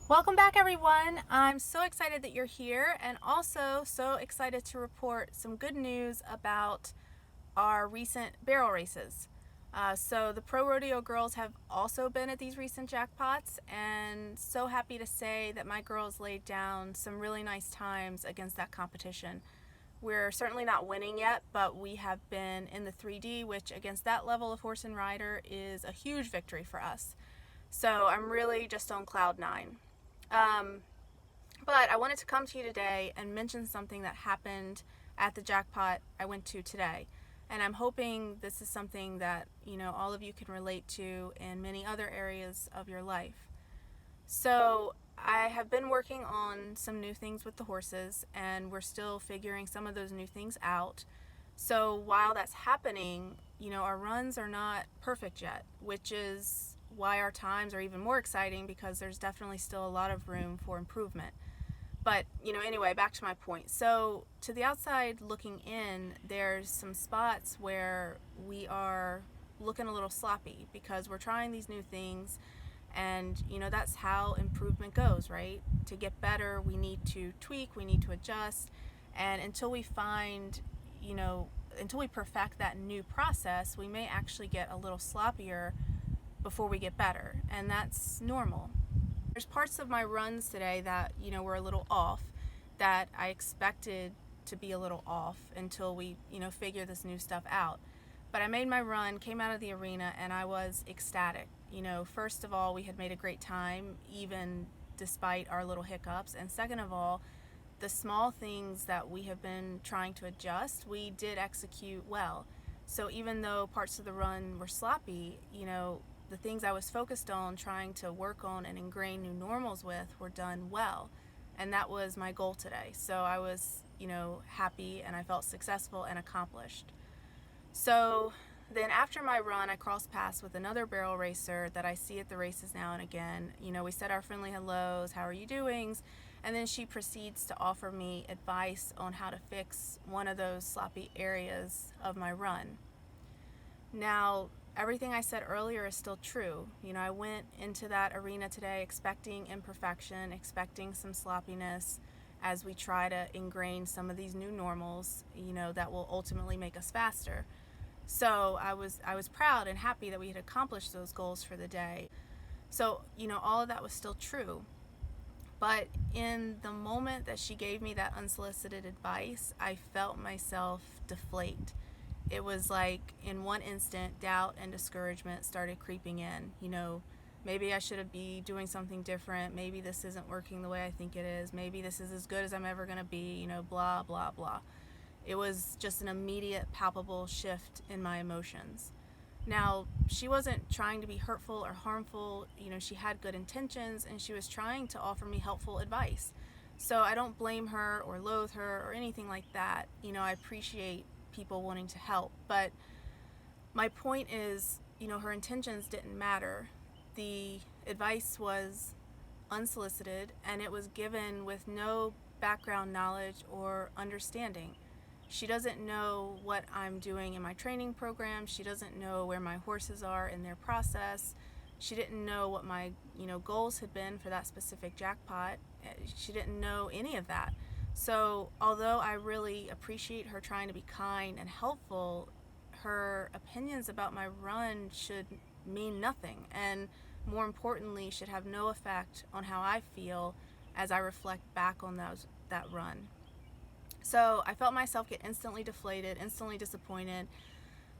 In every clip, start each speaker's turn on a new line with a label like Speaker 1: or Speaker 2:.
Speaker 1: Welcome back, everyone. I'm so excited that you're here, and also so excited to report some good news about our recent barrel races. So, the Pro Rodeo girls have also been at these recent jackpots, and so happy to say that my girls laid down some really nice times against that competition. We're certainly not winning yet, but we have been in the 3D, which against that level of horse and rider is a huge victory for us. So, I'm really just on cloud nine. Um, but I wanted to come to you today and mention something that happened at the jackpot I went to today. And I'm hoping this is something that, all of you can relate to in many other areas of your life. So, I have been working on some new things with the horses, and we're still figuring some of those new things out. So, while that's happening, our runs are not perfect yet, which is why our times are even more exciting because there's definitely still a lot of room for improvement. But, anyway, back to my point. So, to the outside looking in, there's some spots where we are looking a little sloppy because we're trying these new things. And, that's how improvement goes, right? To get better, we need to tweak, we need to adjust. And until we find, until we perfect that new process, we may actually get a little sloppier before we get better. And that's normal. There's parts of my runs today that, were a little off, that I expected to be a little off until we, figure this new stuff out. But I made my run, came out of the arena, and I was ecstatic. First of all, we had made a great time, even despite our little hiccups. And second of all, the small things that we have been trying to adjust, we did execute well. So even though parts of the run were sloppy, the things I was focused on trying to work on and ingrain new normals with were done well. And that was my goal today. So I was, happy, and I felt successful and accomplished. So then after my run, I crossed paths with another barrel racer that I see at the races now and again. We said our friendly hellos, how are you doing? And then she proceeds to offer me advice on how to fix one of those sloppy areas of my run. Now, everything I said earlier is still true. I went into that arena today expecting imperfection, expecting some sloppiness as we try to ingrain some of these new normals, that will ultimately make us faster. So I was proud and happy that we had accomplished those goals for the day. So, all of that was still true. But in the moment that she gave me that unsolicited advice, I felt myself deflate. It was like in one instant, doubt and discouragement started creeping in. Maybe I should be doing something different. Maybe this isn't working the way I think it is. Maybe this is as good as I'm ever going to be, blah, blah, blah. It was just an immediate, palpable shift in my emotions. Now, she wasn't trying to be hurtful or harmful. She had good intentions, and she was trying to offer me helpful advice. So I don't blame her or loathe her or anything like that. I appreciate people wanting to help. But my point is, her intentions didn't matter. The advice was unsolicited, and it was given with no background knowledge or understanding. She doesn't know what I'm doing in my training program. She doesn't know where my horses are in their process. She didn't know what my, goals had been for that specific jackpot. She didn't know any of that. So, although I really appreciate her trying to be kind and helpful, her opinions about my run should mean nothing, and more importantly, should have no effect on how I feel as I reflect back on that run. So I felt myself get instantly deflated, instantly disappointed.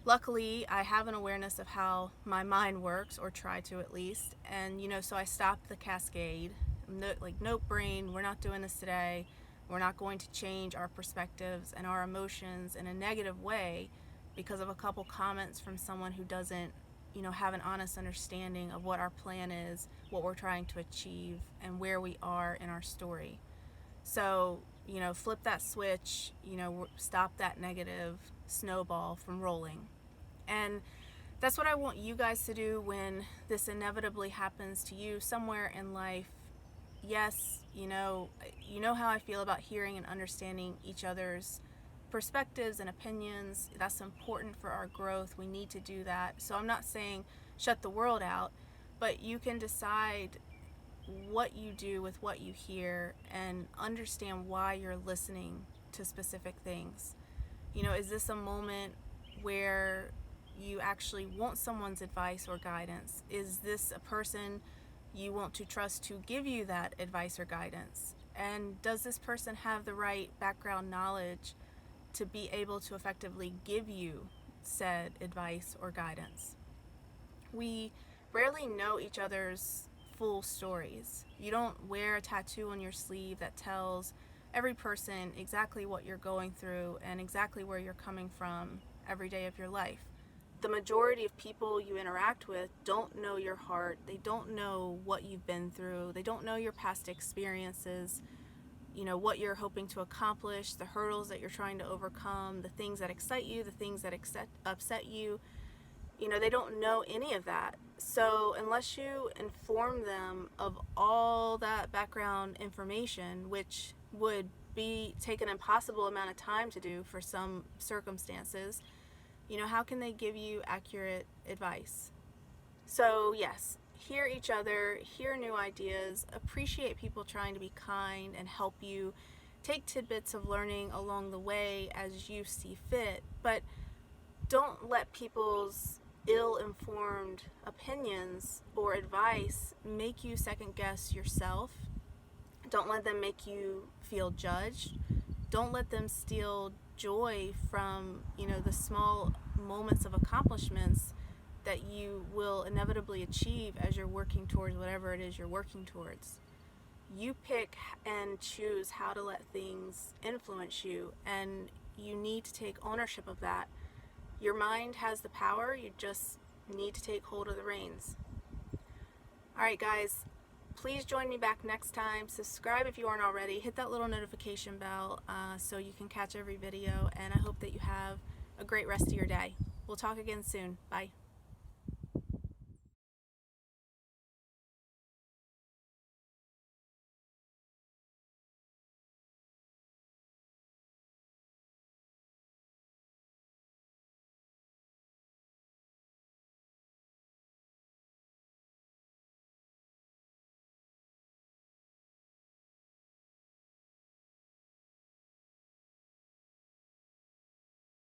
Speaker 1: Luckily, I have an awareness of how my mind works, or try to at least. And, so I stopped the cascade. Nope, brain, we're not doing this today. We're not going to change our perspectives and our emotions in a negative way because of a couple comments from someone who doesn't, have an honest understanding of what our plan is, what we're trying to achieve, and where we are in our story. So, flip that switch, stop that negative snowball from rolling. And that's what I want you guys to do when this inevitably happens to you somewhere in life. Yes, how I feel about hearing and understanding each other's perspectives and opinions. That's important for our growth. We need to do that. So I'm not saying shut the world out, but you can decide what you do with what you hear and understand why you're listening to specific things. You know, is this a moment where you actually want someone's advice or guidance? Is this a person you want to trust to give you that advice or guidance? And does this person have the right background knowledge to be able to effectively give you said advice or guidance? We rarely know each other's full stories. You don't wear a tattoo on your sleeve that tells every person exactly what you're going through and exactly where you're coming from every day of your life. The majority of people you interact with don't know your heart. They don't know what you've been through. They don't know your past experiences, you know, what you're hoping to accomplish, the hurdles that you're trying to overcome, the things that excite you, the things that upset you. You know, they don't know any of that. So unless you inform them of all that background information, which would take an impossible amount of time to do for some circumstances, you know, how can they give you accurate advice? So yes, hear each other, hear new ideas, appreciate people trying to be kind and help you, take tidbits of learning along the way as you see fit, but don't let people's ill-informed opinions or advice make you second guess yourself. Don't let them make you feel judged. Don't let them steal joy from, you know, the small moments of accomplishments that you will inevitably achieve as you're working towards whatever it is you're working towards. You pick and choose how to let things influence you, and you need to take ownership of that. Your mind has the power, you just need to take hold of the reins. Alright guys, please join me back next time. Subscribe if you aren't already. Hit that little notification bell so you can catch every video, and I hope that you have a great rest of your day. We'll talk again soon. Bye.